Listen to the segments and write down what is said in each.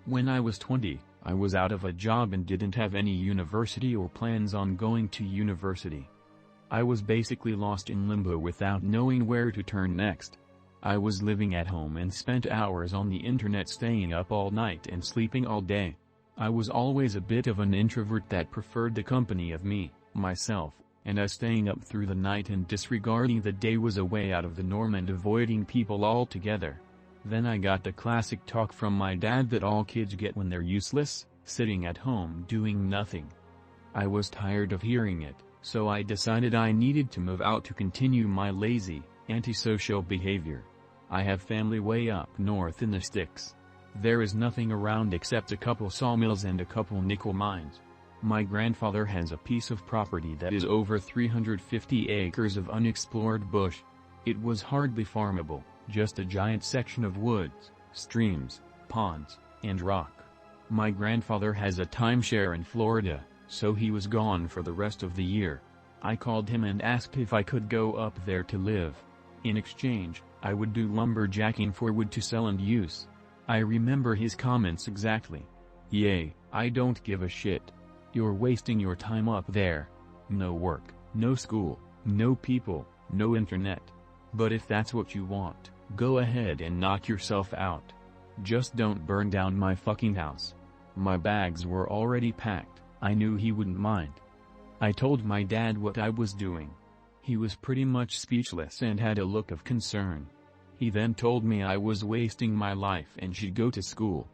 When I was 20, I was out of a job and didn't have any university or plans on going to university. I was basically lost in limbo without knowing where to turn next. I was living at home and spent hours on the internet staying up all night and sleeping all day. I was always a bit of an introvert that preferred the company of me, myself, and us staying up through the night and disregarding the day was a way out of the norm and avoiding people altogether. Then I got the classic talk from my dad that all kids get when they're useless, sitting at home doing nothing. I was tired of hearing it, so I decided I needed to move out to continue my lazy, antisocial behavior. I have family way up north in the sticks. There is nothing around except a couple sawmills and a couple nickel mines. My grandfather has a piece of property that is over 350 acres of unexplored bush. It was hardly farmable, just a giant section of woods, streams, ponds, and rock. My grandfather has a timeshare in Florida, so he was gone for the rest of the year. I called him and asked if I could go up there to live. In exchange, I would do lumberjacking for wood to sell and use. I remember his comments exactly. "Yay, I don't give a shit. You're wasting your time up there. No work, no school, no people, no internet. But if that's what you want, go ahead and knock yourself out. Just don't burn down my fucking house." My bags were already packed. I knew he wouldn't mind. I told my dad what I was doing. He was pretty much speechless and had a look of concern. He then told me I was wasting my life and should go to school.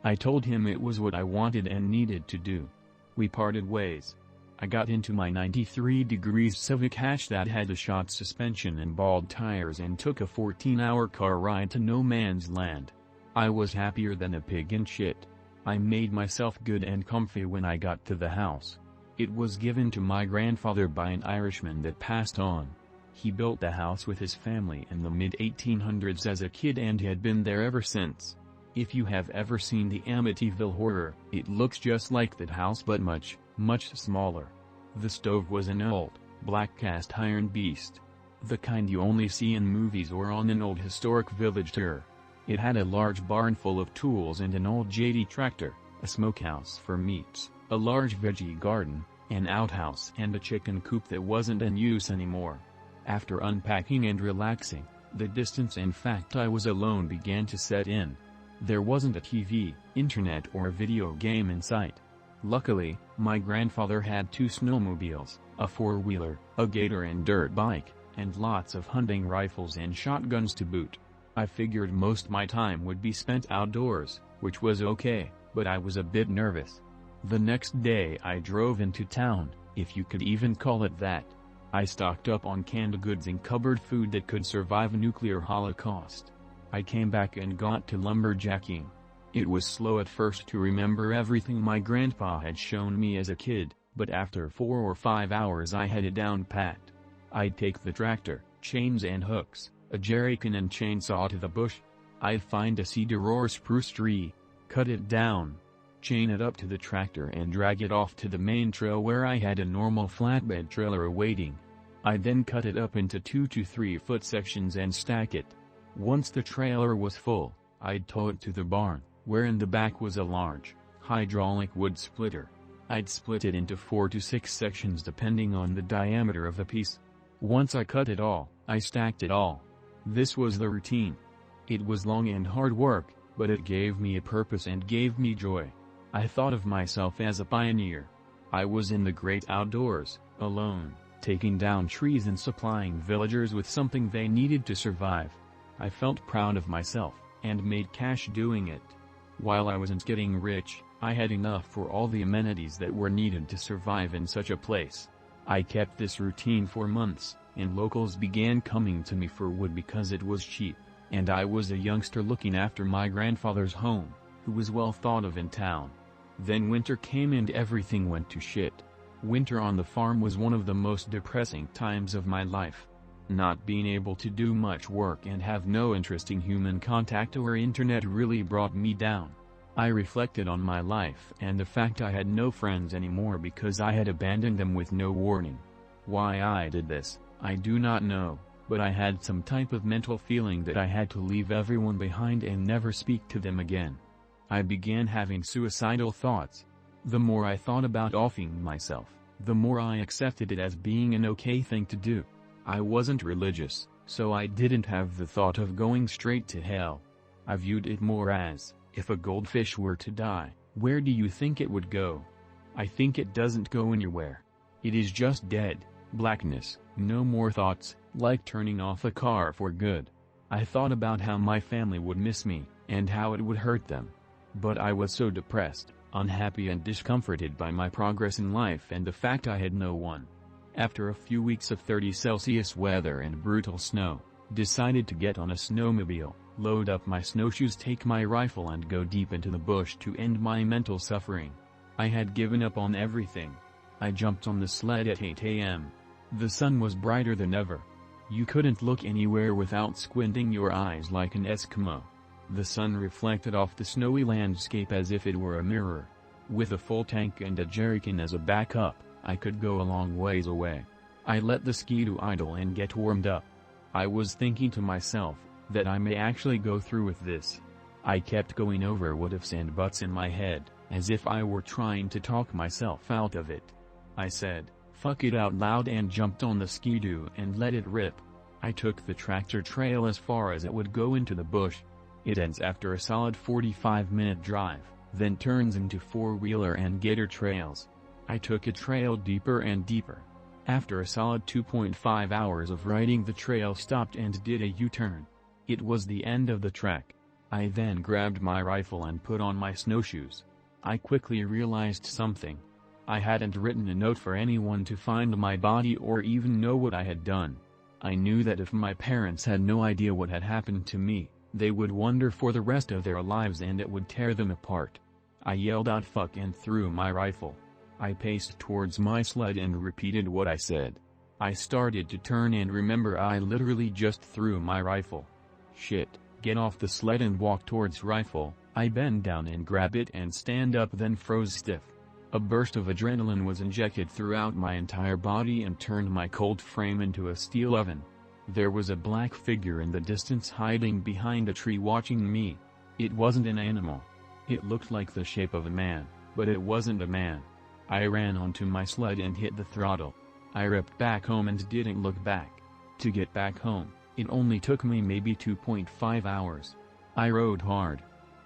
I told him it was what I wanted and needed to do. We parted ways. I got into my 93 degrees Civic hatch that had a shot suspension and bald tires and took a 14-hour car ride to no man's land. I was happier than a pig in shit. I made myself good and comfy when I got to the house. It was given to my grandfather by an Irishman that passed on. He built the house with his family in the mid-1800s as a kid and had been there ever since. If you have ever seen the Amityville Horror, it looks just like that house but much, much smaller. The stove was an old, black cast iron beast. The kind you only see in movies or on an old historic village tour. It had a large barn full of tools and an old JD tractor, a smokehouse for meats, a large veggie garden, an outhouse and a chicken coop that wasn't in use anymore. After unpacking and relaxing, the distance and fact I was alone began to set in. There wasn't a TV, internet or video game in sight. Luckily, my grandfather had 2 snowmobiles, a 4-wheeler, a gator and dirt bike, and lots of hunting rifles and shotguns to boot. I figured most my time would be spent outdoors, which was okay, but I was a bit nervous. The next day I drove into town, if you could even call it that. I stocked up on canned goods and cupboard food that could survive a nuclear holocaust. I came back and got to lumberjacking. It was slow at first to remember everything my grandpa had shown me as a kid, but after 4 or 5 hours I had it down pat. I'd take the tractor, chains and hooks, a jerrycan and chainsaw to the bush. I'd find a cedar or spruce tree, cut it down, chain it up to the tractor and drag it off to the main trail where I had a normal flatbed trailer awaiting. I'd then cut it up into 2 to 3 foot sections and stack it. Once the trailer was full, I'd tow it to the barn, where in the back was a large, hydraulic wood splitter. I'd split it into 4 to 6 sections depending on the diameter of the piece. Once I cut it all, I stacked it all. This was the routine. It was long and hard work, but it gave me a purpose and gave me joy. I thought of myself as a pioneer. I was in the great outdoors, alone, taking down trees and supplying villagers with something they needed to survive. I felt proud of myself, and made cash doing it. While I wasn't getting rich, I had enough for all the amenities that were needed to survive in such a place. I kept this routine for months, and locals began coming to me for wood because it was cheap, and I was a youngster looking after my grandfather's home, who was well thought of in town. Then winter came and everything went to shit. Winter on the farm was one of the most depressing times of my life. Not being able to do much work and have no interesting human contact or internet really brought me down. I reflected on my life and the fact I had no friends anymore because I had abandoned them with no warning. Why I did this, I do not know, but I had some type of mental feeling that I had to leave everyone behind and never speak to them again. I began having suicidal thoughts. The more I thought about offing myself, the more I accepted it as being an okay thing to do. I wasn't religious, so I didn't have the thought of going straight to hell. I viewed it more as, if a goldfish were to die, where do you think it would go? I think it doesn't go anywhere. It is just dead, blackness, no more thoughts, like turning off a car for good. I thought about how my family would miss me, and how it would hurt them. But I was so depressed, unhappy and discomforted by my progress in life and the fact I had no one. After a few weeks of 30°C weather and brutal snow, decided to get on a snowmobile, load up my snowshoes, take my rifle and go deep into the bush to end my mental suffering. I had given up on everything. I jumped on the sled at 8 a.m. The sun was brighter than ever. You couldn't look anywhere without squinting your eyes like an Eskimo. The sun reflected off the snowy landscape as if it were a mirror. With a full tank and a jerrycan as a backup, I could go a long ways away. I let the Ski-Doo idle and get warmed up. I was thinking to myself, that I may actually go through with this. I kept going over what-ifs and buts in my head, as if I were trying to talk myself out of it. I said, fuck it out loud and jumped on the Ski-Doo and let it rip. I took the tractor trail as far as it would go into the bush. It ends after a solid 45-minute drive, then turns into four-wheeler and gator trails. I took a trail deeper and deeper. After a solid 2.5 hours of riding, the trail stopped and did a U-turn. It was the end of the trek. I then grabbed my rifle and put on my snowshoes. I quickly realized something. I hadn't written a note for anyone to find my body or even know what I had done. I knew that if my parents had no idea what had happened to me, they would wonder for the rest of their lives and it would tear them apart. I yelled out fuck and threw my rifle. I paced towards my sled and repeated what I said. I started to turn and remember I literally just threw my rifle. Shit, get off the sled and walk towards rifle. I bend down and grab it and stand up, then froze stiff. A burst of adrenaline was injected throughout my entire body and turned my cold frame into a steel oven. There was a black figure in the distance hiding behind a tree watching me. It wasn't an animal. It looked like the shape of a man, but it wasn't a man. I ran onto my sled and hit the throttle. I ripped back home and didn't look back. To get back home, it only took me maybe 2.5 hours. I rode hard.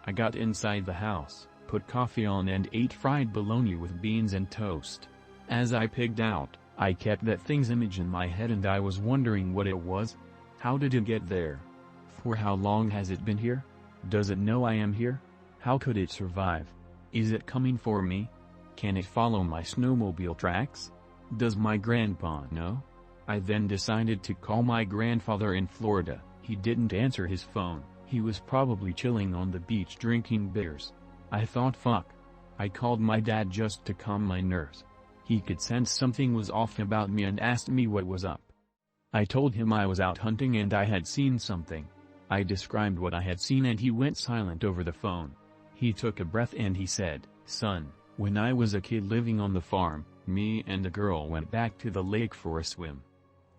I got inside the house, put coffee on and ate fried bologna with beans and toast. As I pigged out, I kept that thing's image in my head and I was wondering what it was. How did it get there? For how long has it been here? Does it know I am here? How could it survive? Is it coming for me? Can it follow my snowmobile tracks? Does my grandpa know? I then decided to call my grandfather in Florida. He didn't answer his phone. He was probably chilling on the beach drinking beers. I thought fuck. I called my dad just to calm my nerves. He could sense something was off about me and asked me what was up. I told him I was out hunting and I had seen something. I described what I had seen and he went silent over the phone. He took a breath and he said, "Son, when I was a kid living on the farm, me and a girl went back to the lake for a swim.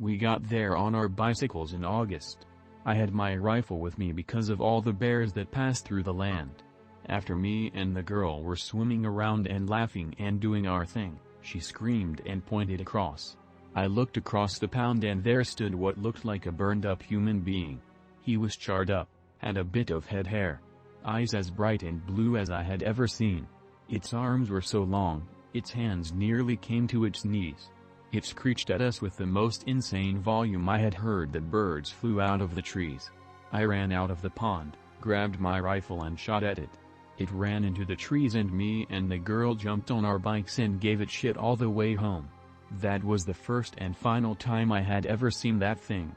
We got there on our bicycles in August. I had my rifle with me because of all the bears that passed through the land. After me and the girl were swimming around and laughing and doing our thing, she screamed and pointed across. I looked across the pond and there stood what looked like a burned-up human being. He was charred up, had a bit of head hair, eyes as bright and blue as I had ever seen. Its arms were so long, its hands nearly came to its knees. It screeched at us with the most insane volume I had heard. That birds flew out of the trees. I ran out of the pond, grabbed my rifle and shot at it. It ran into the trees and me and the girl jumped on our bikes and gave it shit all the way home. That was the first and final time I had ever seen that thing.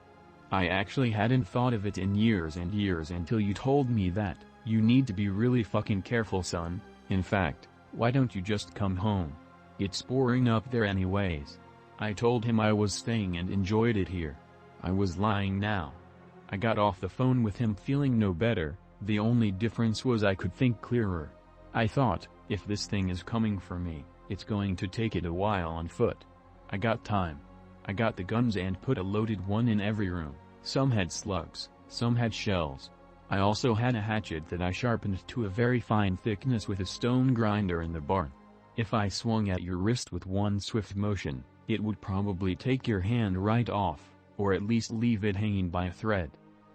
I actually hadn't thought of it in years and years until you told me that. You need to be really fucking careful, son. In fact, why don't you just come home? It's boring up there anyways. I told him I was staying and enjoyed it here. I was lying now. I got off the phone with him feeling no better. The only difference was I could think clearer. I thought, if this thing is coming for me, it's going to take it a while on foot. I got time. I got the guns and put a loaded one in every room. Some had slugs, some had shells. I also had a hatchet that I sharpened to a very fine thickness with a stone grinder in the barn. If I swung at your wrist with one swift motion, it would probably take your hand right off, or at least leave it hanging by a thread.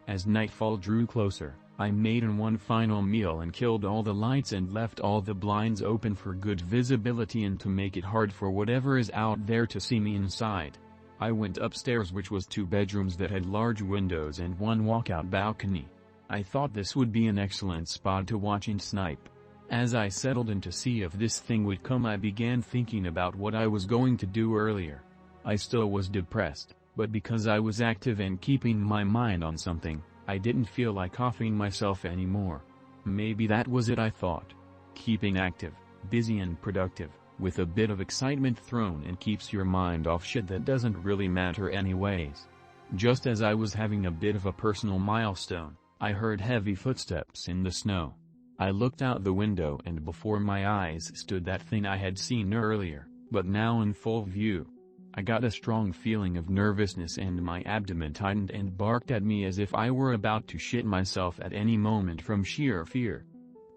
As nightfall drew closer, I made one final meal and killed all the lights and left all the blinds open for good visibility and to make it hard for whatever is out there to see me inside. I went upstairs, which was 2 bedrooms that had large windows and one walkout balcony. I thought this would be an excellent spot to watch and snipe. As I settled in to see if this thing would come, I began thinking about what I was going to do earlier. I still was depressed, but because I was active and keeping my mind on something, I didn't feel like offing myself anymore. Maybe that was it, I thought. Keeping active, busy and productive, with a bit of excitement thrown in, keeps your mind off shit that doesn't really matter anyways. Just as I was having a bit of a personal milestone, I heard heavy footsteps in the snow. I looked out the window and before my eyes stood that thing I had seen earlier, but now in full view. I got a strong feeling of nervousness and my abdomen tightened and barked at me as if I were about to shit myself at any moment from sheer fear.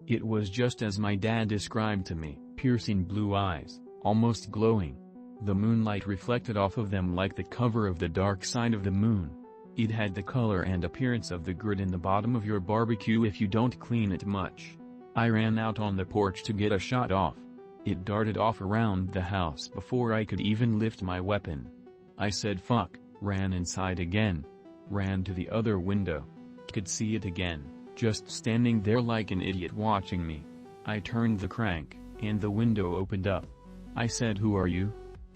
It was just as my dad described to me, piercing blue eyes, almost glowing. The moonlight reflected off of them like the cover of the dark side of the moon. It had the color and appearance of the grit in the bottom of your barbecue if you don't clean it much. I ran out on the porch to get a shot off. It darted off around the house before I could even lift my weapon. I said fuck, ran inside again. Ran to the other window. Could see it again, just standing there like an idiot watching me. I turned the crank, and the window opened up. I said, "Who are you?"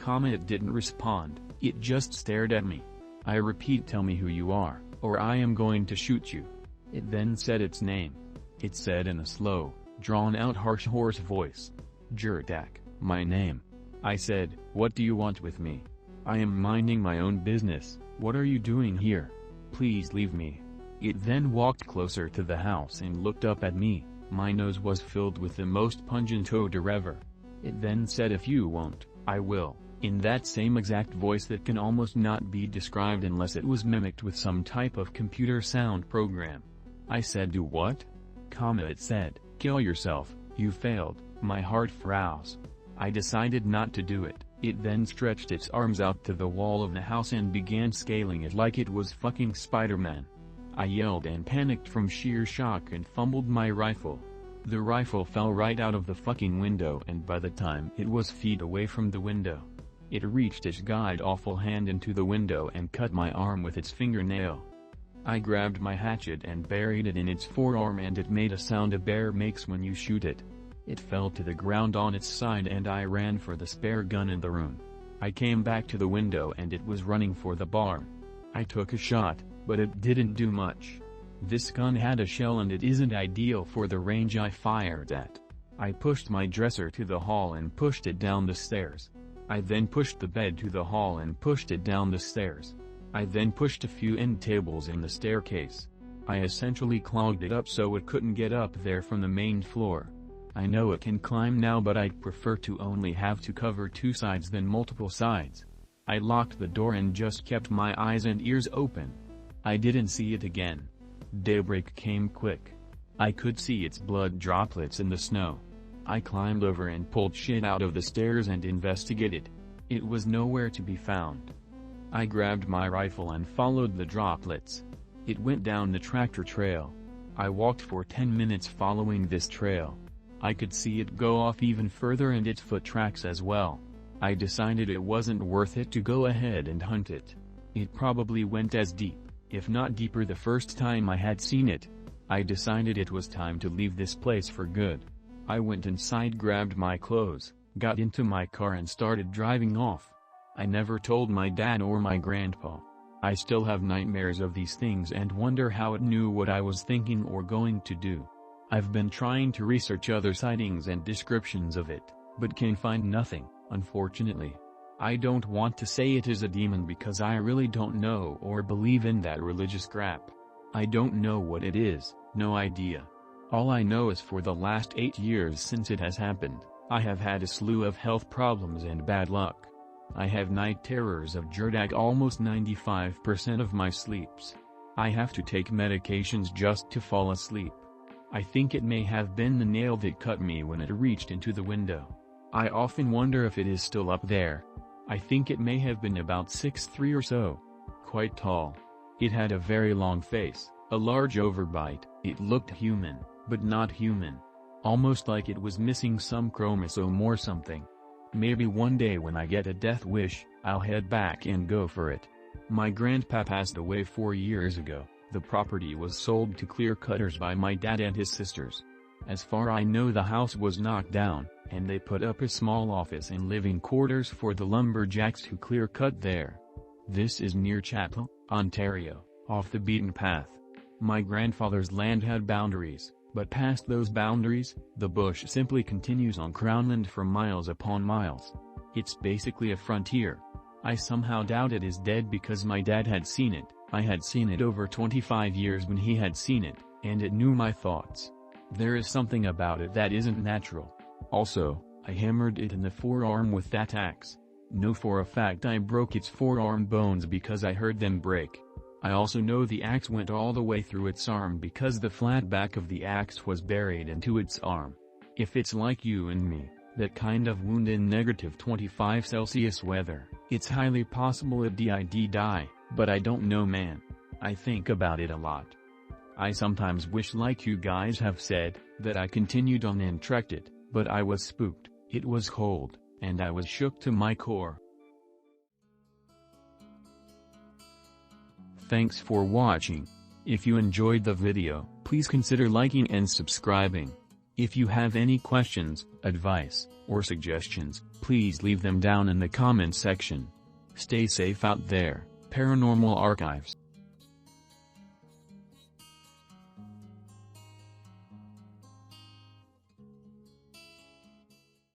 It didn't respond, it just stared at me. I repeat, "Tell me who you are, or I am going to shoot you." It then said its name. It said in a slow, drawn-out harsh hoarse voice, "Jurdak, my name." I said, "What do you want with me? I am minding my own business, what are you doing here? Please leave me." It then walked closer to the house and looked up at me. My nose was filled with the most pungent odor ever. It then said, "If you won't, I will," in that same exact voice that can almost not be described unless it was mimicked with some type of computer sound program. I said, "Do what?" It said, "Kill yourself, you failed." My heart froze. I decided not to do it. It then stretched its arms out to the wall of the house and began scaling it like it was fucking Spider-Man. I yelled and panicked from sheer shock and fumbled my rifle. The rifle fell right out of the fucking window, and by the time it was feet away from the window, it reached its god-awful hand into the window and cut my arm with its fingernail. I grabbed my hatchet and buried it in its forearm, and it made a sound a bear makes when you shoot it. It fell to the ground on its side and I ran for the spare gun in the room. I came back to the window and it was running for the barn. I took a shot, but it didn't do much. This gun had a shell and it isn't ideal for the range I fired at. I pushed my dresser to the hall and pushed it down the stairs. I then pushed the bed to the hall and pushed it down the stairs. I then pushed a few end tables in the staircase. I essentially clogged it up so it couldn't get up there from the main floor. I know it can climb now, but I'd prefer to only have to cover 2 sides than multiple sides. I locked the door and just kept my eyes and ears open. I didn't see it again. Daybreak came quick. I could see its blood droplets in the snow. I climbed over and pulled shit out of the stairs and investigated. It was nowhere to be found. I grabbed my rifle and followed the droplets. It went down the tractor trail. I walked for 10 minutes following this trail. I could see it go off even further and its foot tracks as well. I decided it wasn't worth it to go ahead and hunt it. It probably went as deep, if not deeper, the first time I had seen it. I decided it was time to leave this place for good. I went inside, grabbed my clothes, got into my car and started driving off. I never told my dad or my grandpa. I still have nightmares of these things and wonder how it knew what I was thinking or going to do. I've been trying to research other sightings and descriptions of it, but can find nothing, unfortunately. I don't want to say it is a demon because I really don't know or believe in that religious crap. I don't know what it is, no idea. All I know is for the last 8 years since it has happened, I have had a slew of health problems and bad luck. I have night terrors of Jurdak almost 95% of my sleeps. I have to take medications just to fall asleep. I think it may have been the nail that cut me when it reached into the window. I often wonder if it is still up there. I think it may have been about 6'3" or so. Quite tall. It had a very long face, a large overbite. It looked human, but not human. Almost like it was missing some chromosome or something. Maybe one day when I get a death wish, I'll head back and go for it. My grandpa passed away 4 years ago. The property was sold to clear-cutters by my dad and his sisters. As far I know, the house was knocked down, and they put up a small office and living quarters for the lumberjacks who clear-cut there. This is near Chatham, Ontario, off the beaten path. My grandfather's land had boundaries, but past those boundaries, the bush simply continues on Crownland for miles upon miles. It's basically a frontier. I somehow doubt it is dead because my dad had seen it. I had seen it over 25 years when he had seen it, and it knew my thoughts. There is something about it that isn't natural. Also, I hammered it in the forearm with that axe. Know for a fact I broke its forearm bones because I heard them break. I also know the axe went all the way through its arm because the flat back of the axe was buried into its arm. If it's like you and me, that kind of wound in -25 weather, it's highly possible it did die, but I don't know, man. I think about it a lot. I sometimes wish, like you guys have said, that I continued on and trekked it, but I was spooked, it was cold, and I was shook to my core. Thanks for watching. If you enjoyed the video, please consider liking and subscribing. If you have any questions, advice, or suggestions, please leave them down in the comments section. Stay safe out there, Paranormal Archives.